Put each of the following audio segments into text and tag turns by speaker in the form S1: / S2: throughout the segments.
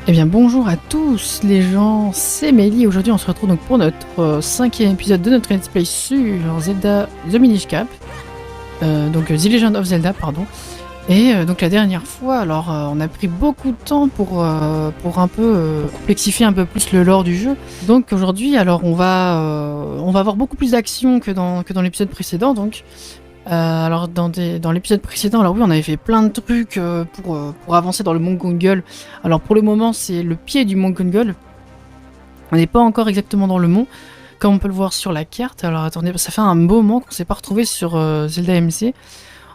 S1: Eh bien bonjour à tous les gens, c'est Mélie. Aujourd'hui on se retrouve donc pour notre cinquième épisode de notre let's play sur Zelda The Minish Cap. Donc The Legend of Zelda, pardon. Et donc la dernière fois, alors on a pris beaucoup de temps pour un peu complexifier un peu plus le lore du jeu. Donc aujourd'hui, alors on va avoir beaucoup plus d'action que dans l'épisode précédent. Donc alors dans l'épisode précédent, alors oui, on avait fait plein de trucs pour avancer dans le Mont Gungle. Alors pour le moment, c'est le pied du Mont Gungle. On n'est pas encore exactement dans le mont, comme on peut le voir sur la carte. Alors attendez, ça fait un moment qu'on s'est pas retrouvé sur Zelda MC.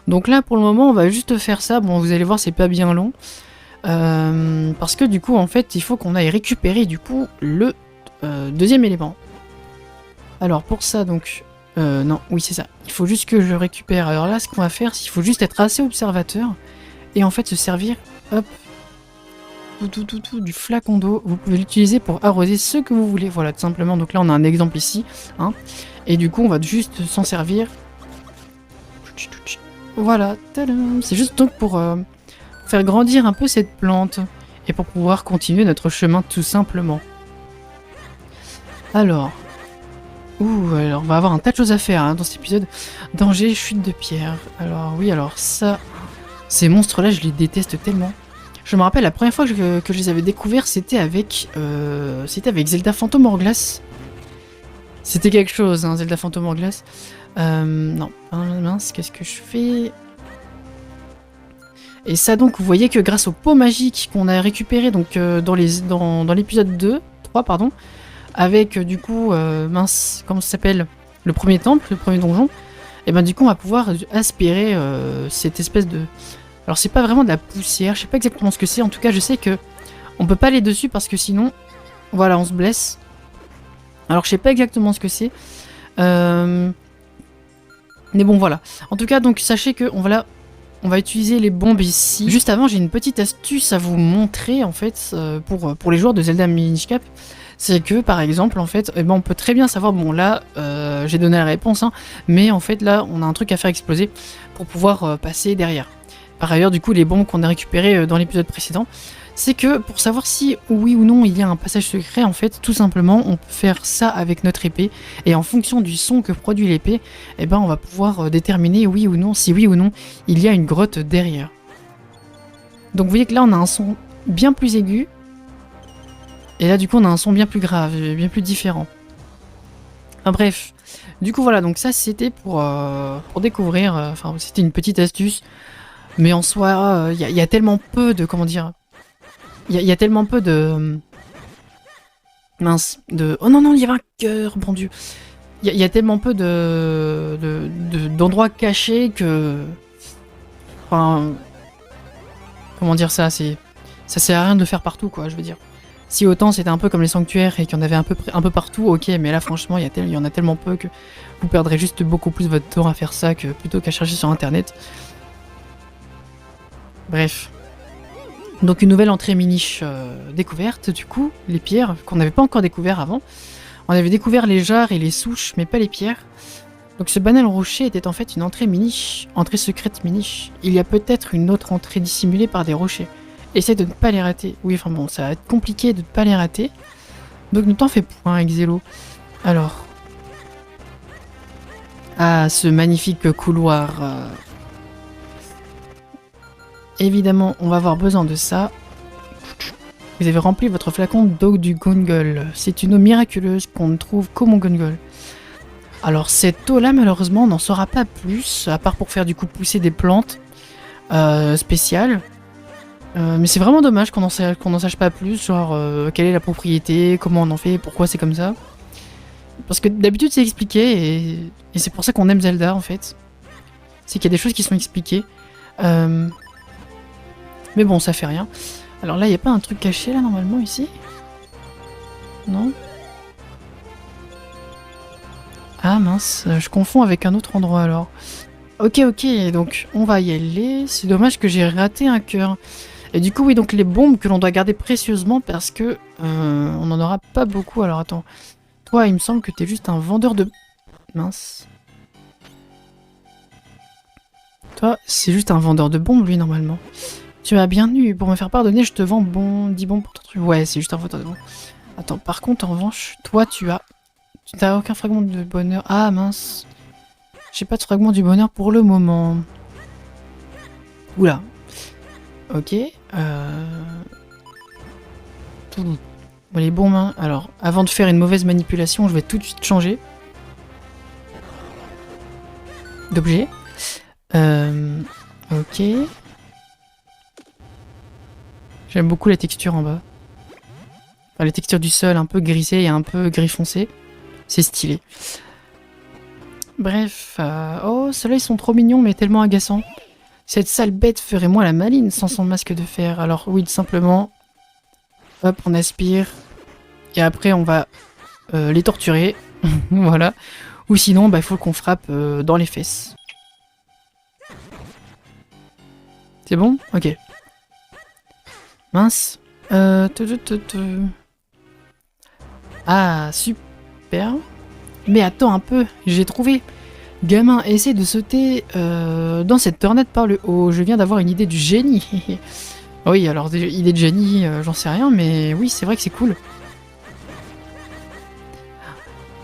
S1: Donc là, pour le moment, on va juste faire ça. Bon, vous allez voir, c'est pas bien long. Parce que du coup, en fait, il faut qu'on aille récupérer du coup le deuxième élément. Alors pour ça, donc... non, oui, c'est ça. Il faut juste que je récupère. Alors là, ce qu'on va faire, c'est qu'il faut juste être assez observateur et en fait se servir, hop, du flacon d'eau. Vous pouvez l'utiliser pour arroser ce que vous voulez. Voilà, tout simplement. Donc là, on a un exemple ici, hein, et du coup, on va juste s'en servir. Voilà, c'est juste donc pour faire grandir un peu cette plante et pour pouvoir continuer notre chemin tout simplement. Alors, alors on va avoir un tas de choses à faire hein, dans cet épisode. Danger, chute de pierre. Alors oui, alors ça, ces monstres-là, je les déteste tellement. Je me rappelle la première fois que je les avais découverts, c'était avec Zelda Phantom Hourglass. C'était quelque chose, hein, Zelda Phantom Hourglass. Non, mince, qu'est-ce que je fais? Et ça donc, vous voyez que grâce au pot magique qu'on a récupéré donc dans l'épisode 3 pardon, avec du coup, mince, comment ça s'appelle? Le premier temple, le premier donjon, et ben du coup on va pouvoir aspirer cette espèce de... Alors c'est pas vraiment de la poussière, je sais pas exactement ce que c'est, en tout cas je sais que on peut pas aller dessus parce que sinon, voilà, on se blesse. Alors je sais pas exactement ce que c'est. Mais bon voilà. En tout cas donc sachez que on va utiliser les bombes ici. Juste avant j'ai une petite astuce à vous montrer en fait pour les joueurs de Zelda Minish Cap. C'est que par exemple en fait on peut très bien savoir, bon là j'ai donné la réponse hein, mais en fait là on a un truc à faire exploser pour pouvoir passer derrière. Par ailleurs du coup les bombes qu'on a récupérées dans l'épisode précédent, c'est que pour savoir si oui ou non il y a un passage secret, en fait tout simplement on peut faire ça avec notre épée et en fonction du son que produit l'épée, eh ben on va pouvoir déterminer oui ou non, si oui ou non il y a une grotte derrière. Donc vous voyez que là on a un son bien plus aigu et là du coup on a un son bien plus grave, bien plus différent. Enfin bref, du coup voilà, donc ça c'était pour découvrir, enfin c'était une petite astuce, mais en soi il y a tellement peu de, comment dire, il y a tellement peu de... Mince, de... Oh non, non, il y avait un cœur, bon Dieu. Il y a tellement peu d'endroits cachés que... Enfin... Comment dire ça, c'est... Ça sert à rien de le faire partout, quoi, je veux dire. Si autant c'était un peu comme les sanctuaires et qu'il y en avait un peu partout, ok, mais là franchement, il y en a tellement peu que vous perdrez juste beaucoup plus votre temps à faire ça que plutôt qu'à chercher sur internet. Bref. Donc une nouvelle entrée Minish découverte, du coup, les pierres, qu'on n'avait pas encore découvert avant. On avait découvert les jarres et les souches, mais pas les pierres. Donc ce banal rocher était en fait une entrée Minish, entrée secrète Minish. Il y a peut-être une autre entrée dissimulée par des rochers. Essaye de ne pas les rater. Oui, enfin bon, ça va être compliqué de ne pas les rater. Donc ne t'en fais point, Exelo. Alors... Ah, ce magnifique couloir... Évidemment, on va avoir besoin de ça. Vous avez rempli votre flacon d'eau du Gungle. C'est une eau miraculeuse qu'on ne trouve qu'au Mont Gungle. Alors cette eau-là, malheureusement, on n'en saura pas plus, à part pour faire du coup pousser des plantes spéciales. Mais c'est vraiment dommage qu'on n'en sache pas plus, genre quelle est la propriété, comment on en fait, pourquoi c'est comme ça. Parce que d'habitude c'est expliqué, et c'est pour ça qu'on aime Zelda en fait. C'est qu'il y a des choses qui sont expliquées. Mais bon, ça fait rien. Alors là, il n'y a pas un truc caché, là, normalement, ici? Non? Ah, mince, je confonds avec un autre endroit, alors. Ok, donc on va y aller. C'est dommage que j'ai raté un cœur. Et du coup, oui, donc les bombes que l'on doit garder précieusement parce que on n'en aura pas beaucoup. Alors, attends. Toi, il me semble que t'es juste un vendeur de... Mince. Toi, c'est juste un vendeur de bombes, lui, normalement. Tu as bien eu. Pour me faire pardonner, je te vends 10 bons pour ton truc. Ouais, c'est juste un faute. Bon. Attends, par contre, en revanche, toi, tu n'as aucun fragment de bonheur. Ah, mince. J'ai pas de fragment du bonheur pour le moment. Oula. Ok. Bon, les bons mains. Alors, avant de faire une mauvaise manipulation, je vais tout de suite changer d'objet. Ok. J'aime beaucoup la texture en bas. Enfin, la texture du sol, un peu grisé et un peu gris foncé. C'est stylé. Bref. Oh, ceux-là, ils sont trop mignons, mais tellement agaçants. Cette sale bête ferait moins la maline sans son masque de fer. Alors oui, simplement, hop, on aspire. Et après, on va les torturer. Voilà. Ou sinon, bah, il faut qu'on frappe dans les fesses. C'est bon? Ok. Mince. Ah, super. Mais attends un peu, j'ai trouvé. Gamin, essaie de sauter dans cette tornade par le haut. Je viens d'avoir une idée du génie. Oui, alors, idée de génie, j'en sais rien, mais oui, c'est vrai que c'est cool.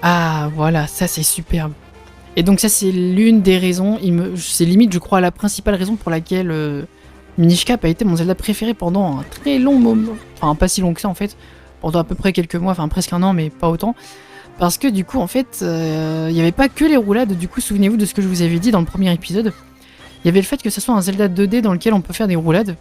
S1: Ah, voilà, ça c'est superbe. Et donc ça c'est l'une des raisons, c'est limite je crois la principale raison pour laquelle Minish Cap a été mon Zelda préféré pendant un très long moment. Enfin pas si long que ça en fait, pendant à peu près quelques mois, enfin presque un an mais pas autant. Parce que du coup en fait, il n'y avait pas que les roulades, du coup souvenez-vous de ce que je vous avais dit dans le premier épisode. Il y avait le fait que ce soit un Zelda 2D dans lequel on peut faire des roulades.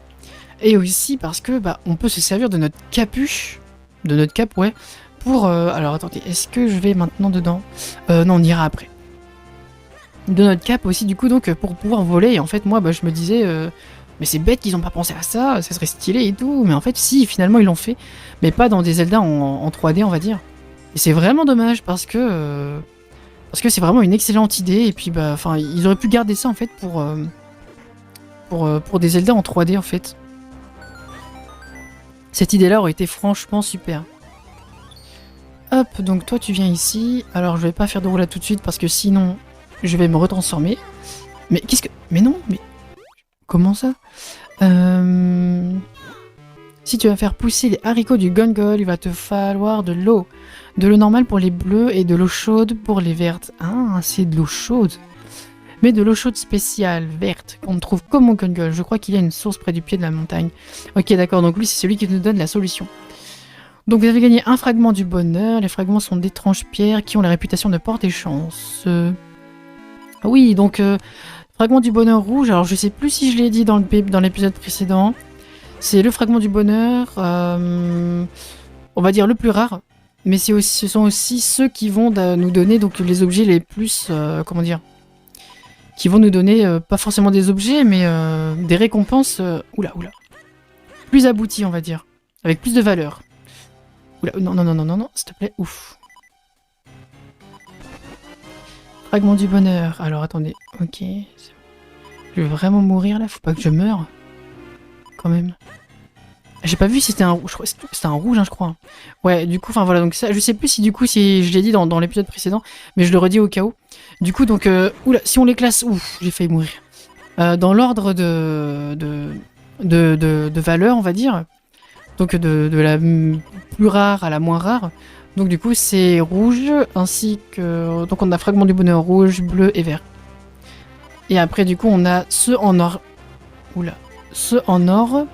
S1: Et aussi parce que bah on peut se servir de notre capuche, de notre cape ouais, pour... alors attendez, est-ce que je vais maintenant dedans? Non, on ira après. De notre cap aussi du coup donc pour pouvoir voler et en fait moi bah, je me disais mais c'est bête qu'ils ont pas pensé à ça, ça serait stylé et tout, mais en fait si finalement ils l'ont fait, mais pas dans des Zelda en 3D on va dire. Et c'est vraiment dommage parce que c'est vraiment une excellente idée et puis bah enfin ils auraient pu garder ça en fait pour des Zelda en 3D en fait. Cette idée là aurait été franchement super. Hop, donc toi tu viens ici, alors je vais pas faire de roulade tout de suite parce que sinon je vais me retransformer. Mais qu'est-ce que... Mais non, mais... Comment ça? Si tu vas faire pousser les haricots du Gongol, il va te falloir de l'eau. De l'eau normale pour les bleus et de l'eau chaude pour les vertes. Ah, c'est de l'eau chaude. Mais de l'eau chaude spéciale, verte, qu'on trouve comme au Gongol. Je crois qu'il y a une source près du pied de la montagne. Ok, d'accord, donc lui c'est celui qui nous donne la solution. Donc vous avez gagné un fragment du bonheur. Les fragments sont d'étranges pierres qui ont la réputation de porter chance. Oui, donc fragment du bonheur rouge, alors je sais plus si je l'ai dit dans l'épisode précédent, c'est le fragment du bonheur, on va dire le plus rare, mais ce sont aussi ceux qui vont nous donner donc les objets les plus, comment dire, qui vont nous donner pas forcément des objets, mais des récompenses, oula, plus abouties on va dire, avec plus de valeur. Oula, non, s'il te plaît, ouf. Fragment du bonheur. Alors attendez, ok. Je vais vraiment mourir là, faut pas que je meure. Quand même. J'ai pas vu si c'était un rouge, c'était un rouge hein, je crois. Ouais, du coup, enfin voilà, donc ça, je sais plus si du coup si je l'ai dit dans l'épisode précédent, mais je le redis au cas où. Du coup, donc, oula, si on les classe, ouf, j'ai failli mourir. Dans l'ordre de valeur, on va dire. Donc de la plus rare à la moins rare. Donc du coup c'est rouge ainsi que... Donc on a fragment du bonheur rouge, bleu et vert. Et après du coup on a ceux en or. Oula. Ceux en or.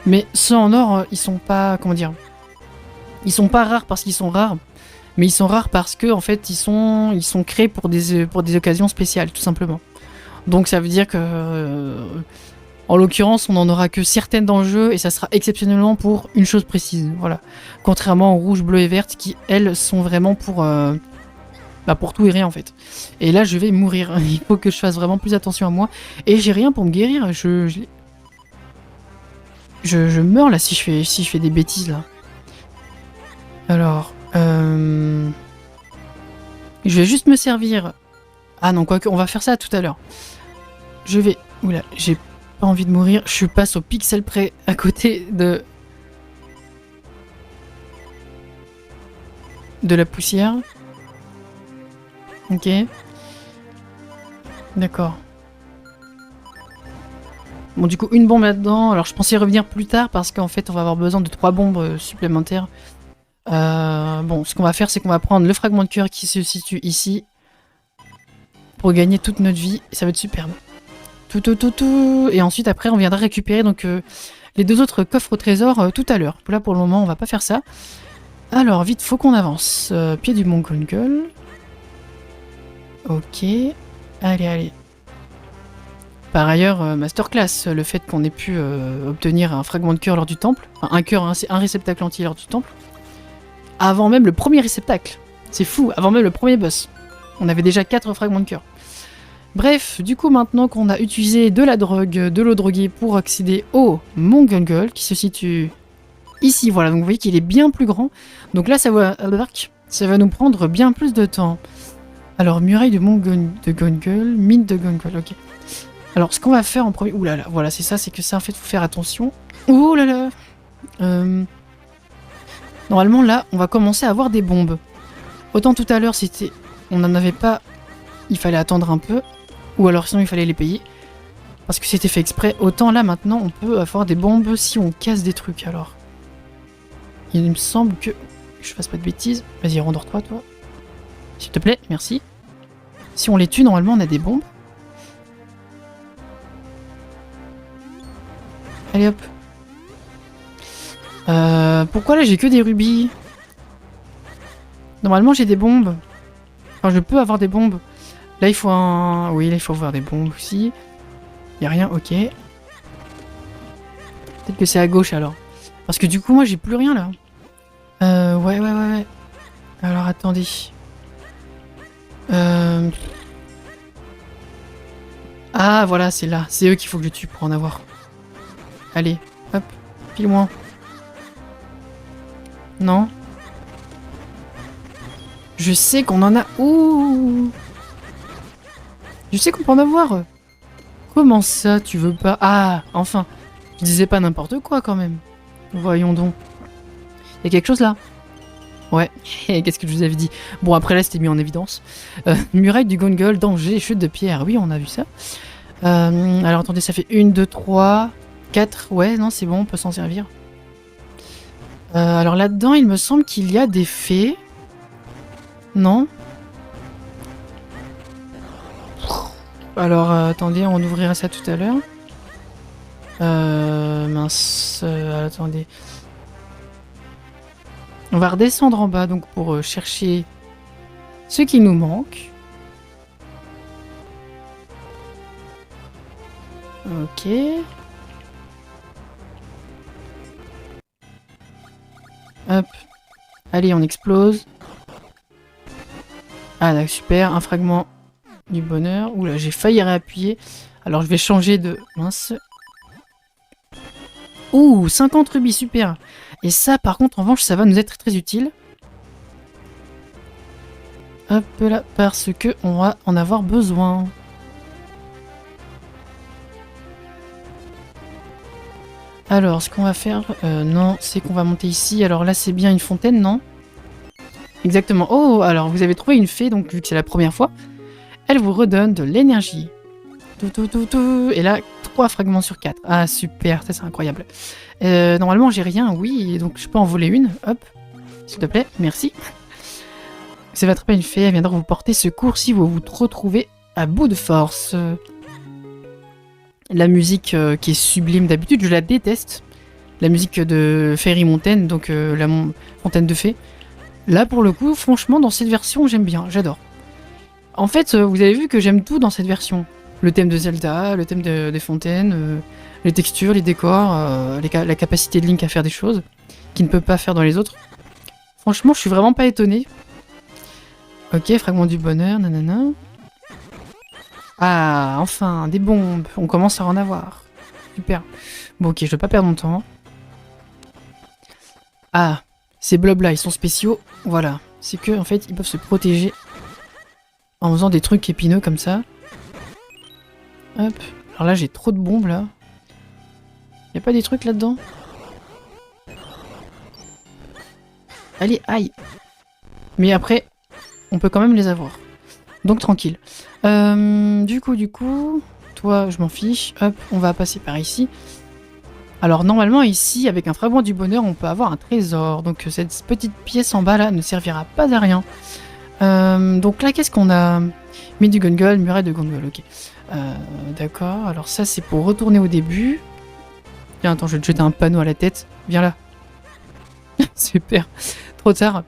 S1: Mais ceux en or ils sont pas... Comment dire? Ils sont pas rares parce qu'ils sont rares. Mais ils sont rares parce que en fait ils sont créés pour des occasions spéciales tout simplement. Donc ça veut dire que... En l'occurrence, on n'en aura que certaines dans le jeu et ça sera exceptionnellement pour une chose précise. Voilà. Contrairement aux rouges, bleus et vertes qui, elles, sont vraiment pour tout et rien en fait. Et là, je vais mourir. Il faut que je fasse vraiment plus attention à moi. Et j'ai rien pour me guérir. Je meurs là si je fais des bêtises là. Alors, je vais juste me servir. Ah non, quoique, on va faire ça tout à l'heure. Je vais... Oula, j'ai pas envie de mourir. Je passe au pixel près à côté de la poussière. Ok. D'accord. Bon, du coup, une bombe là-dedans. Alors, je pensais revenir plus tard parce qu'en fait, on va avoir besoin de 3 bombes supplémentaires. Bon, ce qu'on va faire, c'est qu'on va prendre le fragment de cœur qui se situe ici pour gagner toute notre vie. Et ça va être superbe. Tout. Et ensuite, après, on viendra récupérer donc les 2 autres coffres au trésor tout à l'heure. Là, pour le moment, on va pas faire ça. Alors, vite, faut qu'on avance. Pied du Mont Gongol. Ok. Allez. Par ailleurs, masterclass, le fait qu'on ait pu obtenir un fragment de cœur lors du temple. Enfin, un cœur, un réceptacle entier lors du temple. Avant même le premier réceptacle. C'est fou, avant même le premier boss. On avait déjà 4 fragments de cœur. Bref, du coup, maintenant qu'on a utilisé de la drogue, de l'eau droguée pour accéder au Mont Gongol, qui se situe ici, voilà. Donc vous voyez qu'il est bien plus grand. Donc là, ça va nous prendre bien plus de temps. Alors, muraille de Gongol, mine de Gongol, ok. Alors, ce qu'on va faire en premier... Ouh là là, voilà, c'est ça, c'est que ça, en fait, faut faire attention. Ouh là là. Normalement, là, on va commencer à avoir des bombes. Autant tout à l'heure, c'était... On n'en avait pas... Il fallait attendre un peu. Ou alors, sinon, il fallait les payer. Parce que c'était fait exprès. Autant là, maintenant, on peut avoir des bombes si on casse des trucs, alors. Il me semble que... Je fasse pas de bêtises. Vas-y, rendors-toi, toi. S'il te plaît, merci. Si on les tue, normalement, on a des bombes. Allez, hop. Pourquoi là, j'ai que des rubis? Normalement, j'ai des bombes. Enfin, je peux avoir des bombes. Là, il faut un... Oui, là, il faut avoir des bombes aussi. Y a rien, ok. Peut-être que c'est à gauche, alors. Parce que du coup, moi, j'ai plus rien, là. Ouais. Alors, attendez. Ah, voilà, c'est là. C'est eux qu'il faut que je tue pour en avoir. Allez, hop. Pile-moi. Non. Je sais qu'on en a... Ouh. Je sais qu'on peut en avoir. Comment ça, tu veux pas... Ah, enfin. Je disais pas n'importe quoi, quand même. Voyons donc. Y'a quelque chose, là? Ouais. Qu'est-ce que je vous avais dit? Bon, après, là, c'était mis en évidence. Muraille du Gongol, danger, chute de pierre. Oui, on a vu ça. Alors, attendez, ça fait 1, 2, 3, 4. Ouais, non, c'est bon, on peut s'en servir. Alors, là-dedans, il me semble qu'il y a des fées. Non? Alors, attendez, on ouvrira ça tout à l'heure. Mince, attendez. On va redescendre en bas, donc, pour chercher ce qui nous manque. Ok. Hop. Allez, on explose. Ah, là, super, un fragment du bonheur. Oula, j'ai failli réappuyer. Alors, je vais changer de... Mince. Ouh, 50 rubis, super. Et ça, par contre, en revanche, ça va nous être très utile. Hop là, parce que on va en avoir besoin. Alors, ce qu'on va faire... non, c'est qu'on va monter ici. Alors là, c'est bien une fontaine, non? Exactement. Oh, alors, vous avez trouvé une fée, donc vu que c'est la première fois, elle vous redonne de l'énergie. Et là, 3 fragments sur 4. Ah, super, ça c'est incroyable. Normalement, j'ai rien, oui, donc je peux en voler une. Hop, s'il te plaît, merci. Ça va attraper une fée, elle viendra vous porter secours si vous vous retrouvez à bout de force. La musique qui est sublime d'habitude, je la déteste. La musique de Fairy Mountain, donc la fontaine de fées. Là, pour le coup, franchement, dans cette version, j'aime bien, j'adore. En fait, vous avez vu que j'aime tout dans cette version. Le thème de Zelda, le thème des fontaines, les textures, les décors, la capacité de Link à faire des choses qu'il ne peut pas faire dans les autres. Franchement, je suis vraiment pas étonné. Ok, fragment du bonheur, nanana. Ah, enfin, des bombes. On commence à en avoir. Super. Bon, ok, je vais pas perdre mon temps. Ah, ces blobs-là, ils sont spéciaux. Voilà. C'est que, en fait, ils peuvent se protéger en faisant des trucs épineux comme ça. Hop. Alors là, j'ai trop de bombes, là. Y'a pas des trucs là-dedans? Allez, aïe. Mais après, on peut quand même les avoir. Donc, tranquille. Du coup, toi, je m'en fiche. Hop, on va passer par ici. Alors normalement ici, avec un fragment du bonheur, on peut avoir un trésor. Donc cette petite pièce en bas là ne servira pas à rien. Donc là, qu'est-ce qu'on a? Mine du Gongol, muraille de Gongol, ok. D'accord, alors ça c'est pour retourner au début. Tiens, attends, je vais te jeter un panneau à la tête. Viens là. Super, trop tard.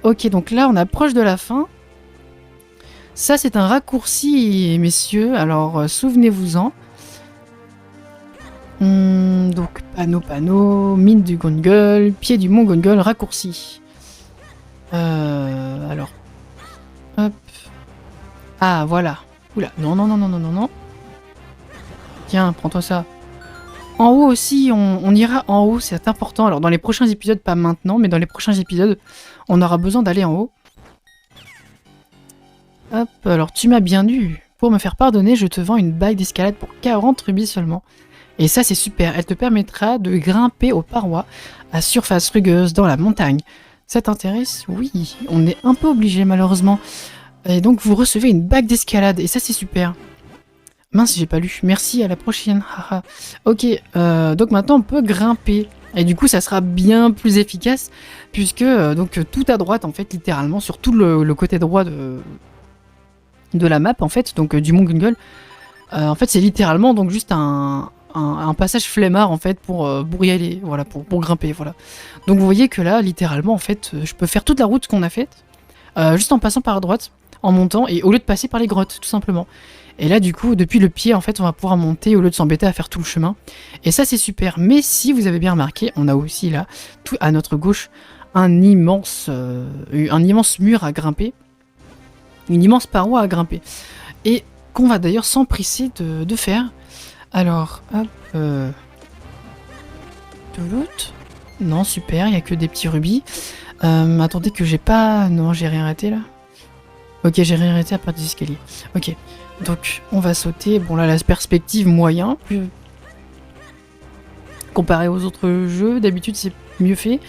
S1: Ok, donc là on approche de la fin. Ça c'est un raccourci, messieurs, alors souvenez-vous-en. Donc panneau, mine du Gongol, pied du mont Gongol, raccourci. Alors, hop. Ah voilà. Oula, non. Tiens, prends-toi ça. En haut aussi, on ira en haut, c'est important. Alors dans les prochains épisodes, pas maintenant, mais dans les prochains épisodes, on aura besoin d'aller en haut. Hop, alors tu m'as bien eu. Pour me faire pardonner, je te vends une bague d'escalade pour 40 rubis seulement. Et ça c'est super, elle te permettra de grimper aux parois à surface rugueuse dans la montagne. Ça t'intéresse? Oui, on est un peu obligé malheureusement. Et donc vous recevez une bague d'escalade, et ça c'est super. Mince, j'ai pas lu. Merci, à la prochaine. Ok, donc maintenant on peut grimper. Et du coup ça sera bien plus efficace, puisque donc tout à droite en fait, littéralement, sur tout le côté droit de la map en fait, donc du Mont Gungol, en fait c'est littéralement donc juste un passage flemmard en fait pour y aller, voilà, pour grimper, voilà. Donc vous voyez que là, littéralement en fait, je peux faire toute la route qu'on a faite, juste en passant par droite, en montant, et au lieu de passer par les grottes, tout simplement. Et là du coup, depuis le pied en fait, on va pouvoir monter au lieu de s'embêter à faire tout le chemin. Et ça c'est super, mais si vous avez bien remarqué, on a aussi là, tout à notre gauche, un immense mur à grimper, une immense paroi à grimper, et qu'on va d'ailleurs s'empresser de faire. Alors, hop, non, super, il n'y a que des petits rubis. Attendez que j'ai pas... Non, j'ai rien raté là. Ok, j'ai rien arrêté à part des escaliers. Ok, donc on va sauter. Bon là, la perspective moyen. Comparé aux autres jeux, d'habitude c'est mieux fait.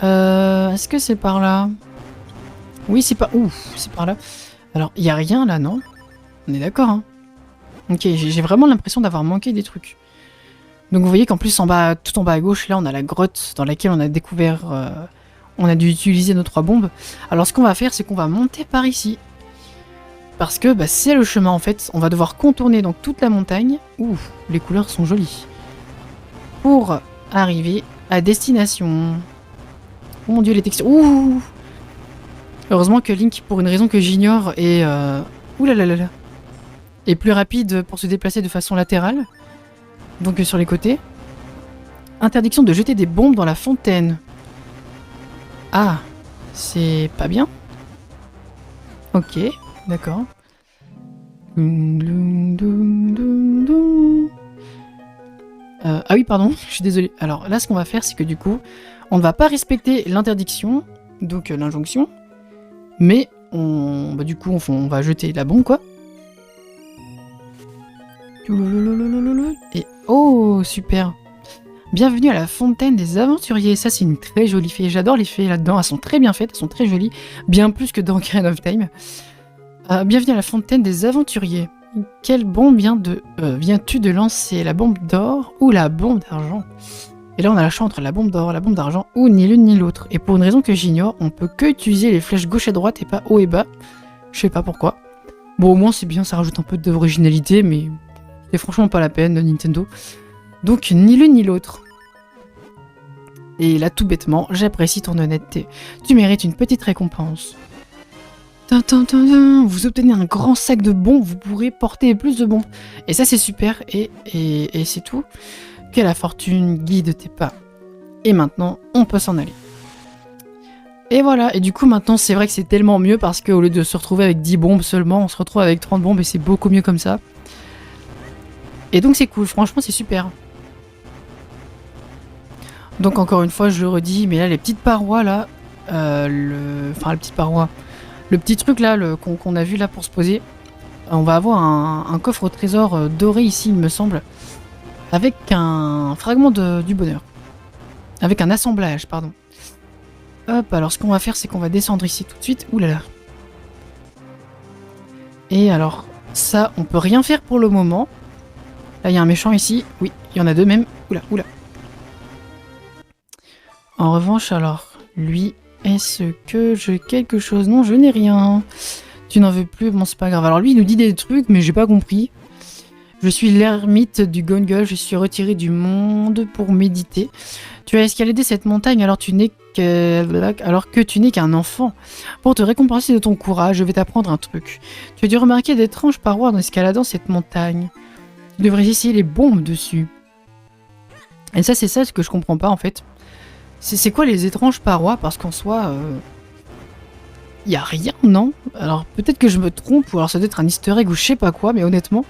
S1: Est-ce que c'est par là? Oui, c'est pas... Ouf, c'est par là. Alors, il n'y a rien là, non? On est d'accord, hein? Ok, j'ai vraiment l'impression d'avoir manqué des trucs. Donc vous voyez qu'en plus, en bas, tout en bas à gauche, là, on a la grotte dans laquelle on a découvert... on a dû utiliser nos 3 bombes. Alors ce qu'on va faire, c'est qu'on va monter par ici. Parce que bah, c'est le chemin en fait. On va devoir contourner donc toute la montagne. Ouh, les couleurs sont jolies. Pour arriver à destination. Oh mon dieu, les textures. Ouh. Heureusement que Link, pour une raison que j'ignore, est... Ouh là là là là. Est plus rapide pour se déplacer de façon latérale. Donc sur les côtés. Interdiction de jeter des bombes dans la fontaine. Ah, c'est pas bien. Ok, d'accord. Ah oui, pardon, je suis désolé. Alors là, ce qu'on va faire, c'est que du coup, on ne va pas respecter l'interdiction, donc l'injonction, mais du coup, on va jeter la bombe, quoi. Et oh, super. Bienvenue à la fontaine des aventuriers. Ça, c'est une très jolie fée. J'adore les fées là-dedans. Elles sont très bien faites, elles sont très jolies. Bien plus que dans Ocarina of Time. Bienvenue à la fontaine des aventuriers. Quelle bombe viens-tu de lancer? La bombe d'or ou la bombe d'argent? Et là, on a le choix entre la bombe d'or, la bombe d'argent, ou ni l'une ni l'autre. Et pour une raison que j'ignore, on peut que utiliser les flèches gauche et droite et pas haut et bas. Je sais pas pourquoi. Bon, au moins, c'est bien, ça rajoute un peu d'originalité, mais c'est franchement pas la peine, Nintendo. Donc, ni l'une ni l'autre. Et là, tout bêtement, j'apprécie ton honnêteté. Tu mérites une petite récompense. Vous obtenez un grand sac de bombes, vous pourrez porter plus de bombes. Et ça, c'est super, et c'est tout. Que la fortune guide tes pas. Et maintenant, on peut s'en aller. Et voilà, et du coup, maintenant, c'est vrai que c'est tellement mieux parce qu'au lieu de se retrouver avec 10 bombes seulement, on se retrouve avec 30 bombes et c'est beaucoup mieux comme ça. Et donc, c'est cool, franchement, c'est super. Donc encore une fois, je le redis, mais là, les petites parois, là, enfin, les petites parois, le petit truc, là, qu'on a vu, là, pour se poser, on va avoir un coffre au trésor doré, ici, il me semble, avec un fragment du bonheur. Avec un assemblage, pardon. Hop, alors, ce qu'on va faire, c'est qu'on va descendre ici tout de suite. Ouh là là. Et alors, Ça, on peut rien faire pour le moment. Là, il y a un méchant ici. Oui, il y en a deux même. Oula, oula. En revanche, alors, lui, est-ce que j'ai quelque chose? Non, je n'ai rien. Tu n'en veux plus? Bon, c'est pas grave. Alors lui, il nous dit des trucs, mais j'ai pas compris. Je suis l'ermite du Gongol, je suis retiré du monde pour méditer. Tu as escaladé cette montagne alors que tu n'es qu'un enfant. Pour te récompenser de ton courage, je vais t'apprendre un truc. Tu as dû remarquer d'étranges parois en escaladant cette montagne. Tu devrais essayer les bombes dessus. Et ça, c'est ça ce que je comprends pas en fait. C'est quoi les étranges parois? Parce qu'en soi, y a rien, non? Alors peut-être que je me trompe, ou alors ça doit être un easter egg ou je sais pas quoi, mais honnêtement,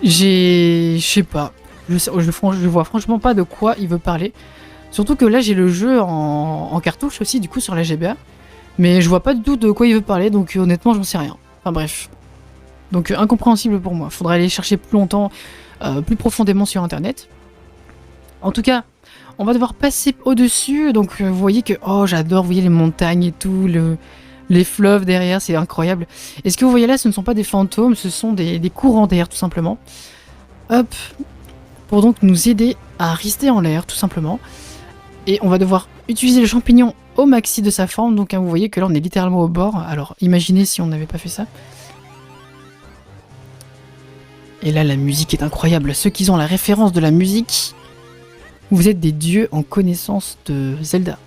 S1: je sais pas. Je vois franchement pas de quoi il veut parler. Surtout que là, j'ai le jeu en cartouche aussi, du coup, sur la GBA. Mais je vois pas du tout de quoi il veut parler, donc honnêtement, j'en sais rien. Enfin bref. Donc incompréhensible pour moi. Faudrait aller chercher plus longtemps, plus profondément sur internet. En tout cas, on va devoir passer au-dessus. Donc vous voyez que, oh j'adore, vous voyez les montagnes et tout, les fleuves derrière, c'est incroyable. Et ce que vous voyez là, ce ne sont pas des fantômes, ce sont des courants d'air tout simplement. Hop, pour donc nous aider à rester en l'air tout simplement. Et on va devoir utiliser le champignon au maxi de sa forme. Donc hein, vous voyez que là on est littéralement au bord. Alors imaginez si on n'avait pas fait ça. Et là la musique est incroyable. Ceux qui ont la référence de la musique, vous êtes des dieux en connaissance de Zelda.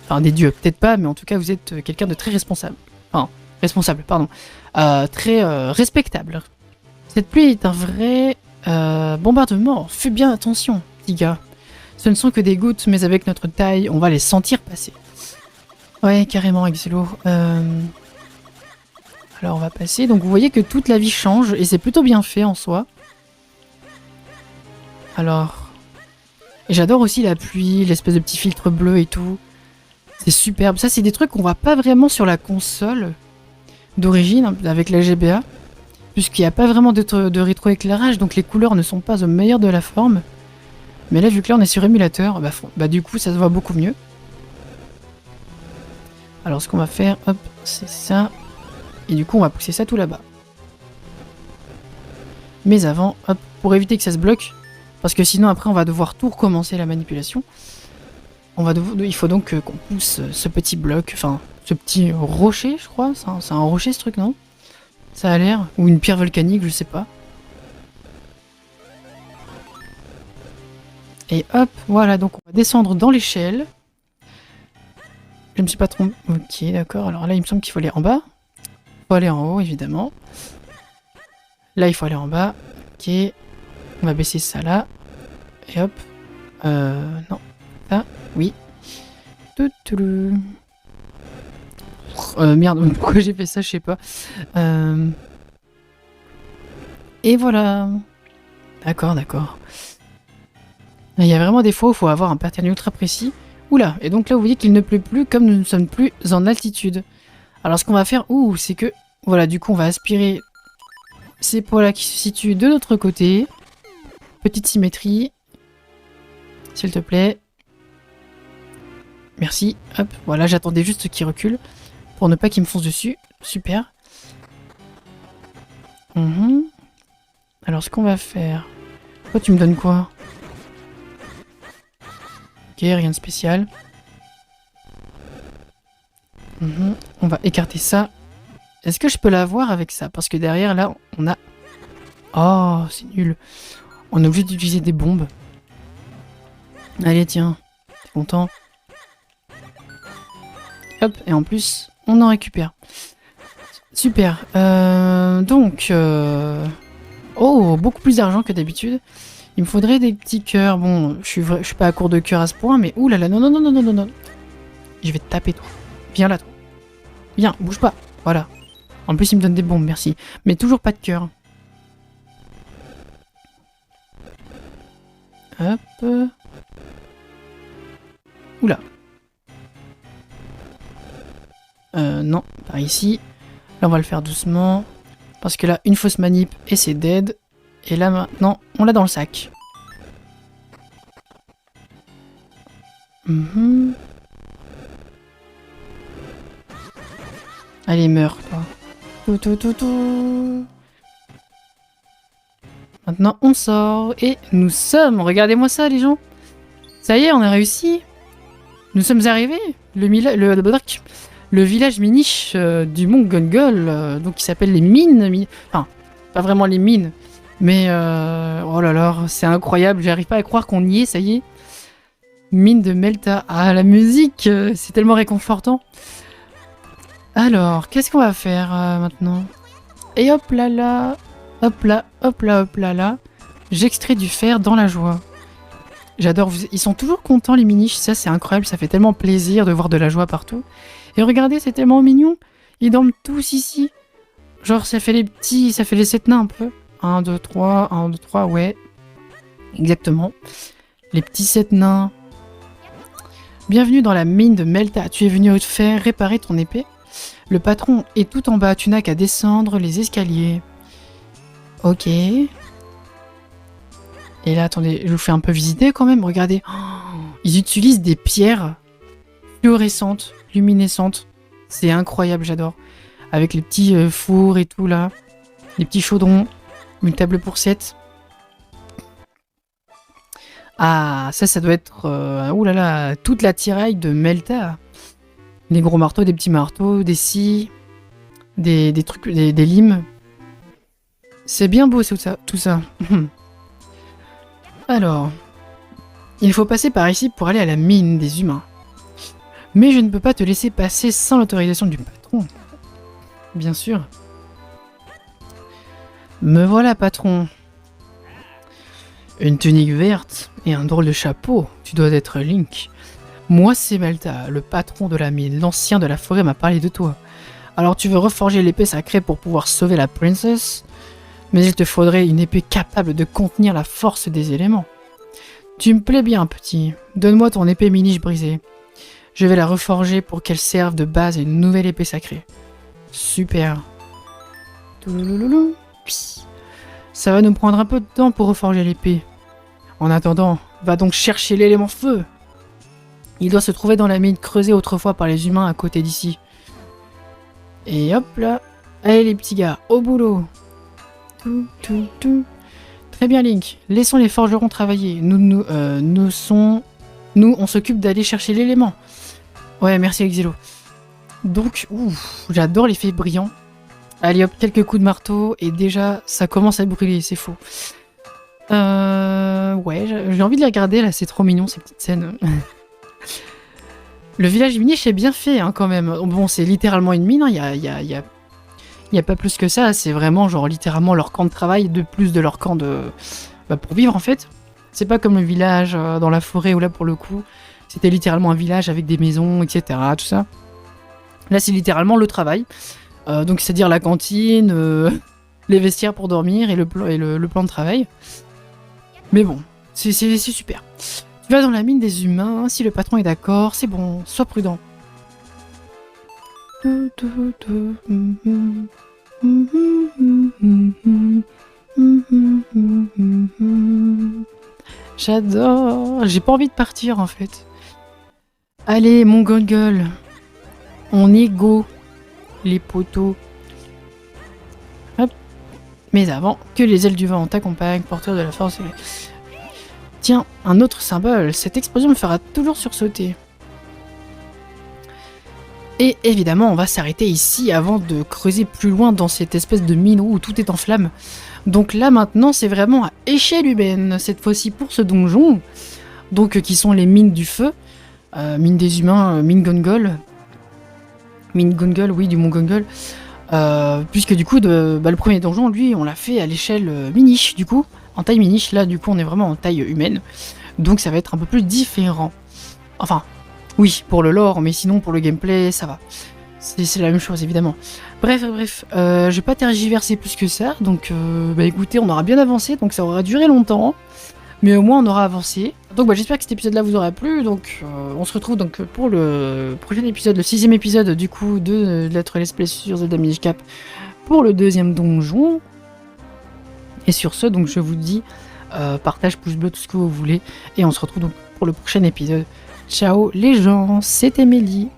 S1: Enfin des dieux, peut-être pas, mais en tout cas vous êtes quelqu'un de très responsable. Enfin, responsable, pardon. Très respectable. Cette pluie est un vrai bombardement. Fais bien attention, petit gars. Ce ne sont que des gouttes, mais avec notre taille, on va les sentir passer. Ouais, carrément, Exelo. Alors, on va passer. Donc, vous voyez que toute la vie change, et c'est plutôt bien fait en soi. Alors... Et j'adore aussi la pluie, l'espèce de petit filtre bleu et tout. C'est superbe. Ça, c'est des trucs qu'on voit pas vraiment sur la console d'origine, avec la GBA. Puisqu'il n'y a pas vraiment de rétroéclairage, donc les couleurs ne sont pas au meilleur de la forme. Mais là, vu que là on est sur émulateur, bah du coup ça se voit beaucoup mieux. Alors ce qu'on va faire, hop, c'est ça. Et du coup on va pousser ça tout là-bas. Mais avant, hop, pour éviter que ça se bloque, parce que sinon après on va devoir tout recommencer la manipulation. Il faut donc qu'on pousse ce petit bloc, enfin ce petit rocher je crois. C'est un rocher ce truc, non? Ça a l'air, ou une pierre volcanique, je sais pas. Et hop, voilà, donc on va descendre dans l'échelle. Je me suis pas trompé. Ok, d'accord. Alors là, il me semble qu'il faut aller en bas. Il faut aller en haut, évidemment. Là, il faut aller en bas. Ok. On va baisser ça là. Et hop. Non. Là, oui. Merde, pourquoi j'ai fait ça, je sais pas. Et voilà. D'accord, d'accord. Il y a vraiment des fois où il faut avoir un pattern ultra précis. Oula, et donc là vous voyez qu'il ne pleut plus comme nous ne sommes plus en altitude. Alors ce qu'on va faire, c'est que, voilà, du coup on va aspirer ces poids-là qui se situent de l'autre côté. Petite symétrie. S'il te plaît. Merci, hop, voilà, j'attendais juste qu'il recule pour ne pas qu'il me fonce dessus. Super. Alors ce qu'on va faire... Toi tu me donnes quoi? Ok, rien de spécial. On va écarter ça. Est-ce que je peux l'avoir avec ça? Parce que derrière, là, on a... Oh, c'est nul. On est obligé d'utiliser des bombes. Allez, tiens. T'es content? Hop, et en plus, on en récupère. Super. Donc... Oh, beaucoup plus d'argent que d'habitude. Il me faudrait des petits cœurs. Bon, je suis pas à court de cœur à ce point, mais ouh là là, non, non, non, non, non, non, non. Je vais te taper, toi. Viens là, toi. Viens, bouge pas. Voilà. En plus, il me donne des bombes, merci. Mais toujours pas de cœur. Hop. Oula. Non, par ici. Là, on va le faire doucement. Parce que là, une fausse manip et c'est dead. Et là, maintenant, on l'a dans le sac. Allez, meurs, toi. Tout, tout, tout, tout. Maintenant, on sort et nous sommes. Regardez-moi ça, les gens. Ça y est, on a réussi. Nous sommes arrivés. Le village miniche du Mont Gongol, donc qui s'appelle les mines. Enfin, pas vraiment les mines, mais oh là là, c'est incroyable. J'arrive pas à croire qu'on y est. Ça y est. Mine de Melta. Ah, la musique, c'est tellement réconfortant. Alors, qu'est-ce qu'on va faire maintenant? Et hop là là. Hop là, hop là, hop là là. J'extrais du fer dans la joie. J'adore. Ils sont toujours contents, les miniches. Ça, c'est incroyable. Ça fait tellement plaisir de voir de la joie partout. Et regardez, c'est tellement mignon. Ils dorment tous ici. Genre, ça fait les petits... Ça fait les 7 nains un peu. 1, 2, 3. 1, 2, 3, ouais. Exactement. Les petits 7 nains. Bienvenue dans la mine de Melta. Tu es venu te faire réparer ton épée. Le patron est tout en bas. Tu n'as qu'à descendre les escaliers. Ok. Et là, attendez, je vous fais un peu visiter quand même. Regardez. Oh, ils utilisent des pierres fluorescentes, luminescentes. C'est incroyable, j'adore. Avec les petits fours et tout là. Les petits chaudrons. Une table pour 7. Ah, ça doit être... oulala, toute la tiraille de Melta. Les gros marteaux, des petits marteaux, des scies, des trucs, des limes. C'est bien beau tout ça. Alors, il faut passer par ici pour aller à la mine des humains. Mais je ne peux pas te laisser passer sans l'autorisation du patron. Bien sûr. Me voilà, patron. Une tunique verte et un drôle de chapeau. Tu dois être Link. Moi, c'est Melta, le patron de la mine. L'ancien de la forêt m'a parlé de toi. Alors tu veux reforger l'épée sacrée pour pouvoir sauver la princesse? Mais il te faudrait une épée capable de contenir la force des éléments. Tu me plais bien, petit. Donne-moi ton épée miniche brisée. Je vais la reforger pour qu'elle serve de base à une nouvelle épée sacrée. Super. Ça va nous prendre un peu de temps pour reforger l'épée. En attendant, va donc chercher l'élément feu. Il doit se trouver dans la mine creusée autrefois par les humains à côté d'ici. Et hop là. Allez les petits gars, au boulot. Très bien Link, laissons les forgerons travailler. Nous, on s'occupe d'aller chercher l'élément. Ouais, merci Exilo. Donc, j'adore l'effet brillant. Allez hop, quelques coups de marteau et déjà, ça commence à brûler, c'est faux. Ouais, j'ai envie de les regarder là, c'est trop mignon ces petites scènes. Le village miniche est bien fait hein, quand même. Bon, c'est littéralement une mine, il y a pas plus que ça, c'est vraiment genre littéralement leur camp de travail, de plus de leur camp de... pour vivre en fait. C'est pas comme le village dans la forêt où là pour le coup, c'était littéralement un village avec des maisons, etc. Tout ça. Là c'est littéralement le travail. Donc c'est-à-dire la cantine, les vestiaires pour dormir et le plan de travail. Mais bon, c'est super. Tu vas dans la mine des humains, si le patron est d'accord, c'est bon, sois prudent. J'adore. J'ai pas envie de partir en fait. Allez, mon Gongol. On est go, les poteaux. Hop. Mais avant, que les ailes du vent t'accompagnent, porteur de la force. Tiens, un autre symbole. Cette explosion me fera toujours sursauter. Et évidemment, on va s'arrêter ici avant de creuser plus loin dans cette espèce de mine où tout est en flammes. Donc là, maintenant, c'est vraiment à échelle humaine, cette fois-ci pour ce donjon. Donc, qui sont les mines du feu. Mine des humains, mine Gongol. Mine Gongol, oui, du Mont Gongol. Puisque du coup, le premier donjon, lui, on l'a fait à l'échelle miniche, du coup. En taille miniche, là, du coup, on est vraiment en taille humaine. Donc, ça va être un peu plus différent. Enfin... oui, pour le lore, mais sinon pour le gameplay, ça va. C'est la même chose, évidemment. Bref, je vais pas tergiverser plus que ça, donc écoutez, on aura bien avancé, donc ça aura duré longtemps, mais au moins on aura avancé. Donc j'espère que cet épisode-là vous aura plu, donc on se retrouve donc pour le prochain épisode, le 6ème épisode du coup de Let's Let's Play sur Zelda Minish Cap pour le 2e donjon. Et sur ce, donc je vous dis, partage, pouce bleu, tout ce que vous voulez, et on se retrouve donc pour le prochain épisode. Ciao les gens, c'était Mélie.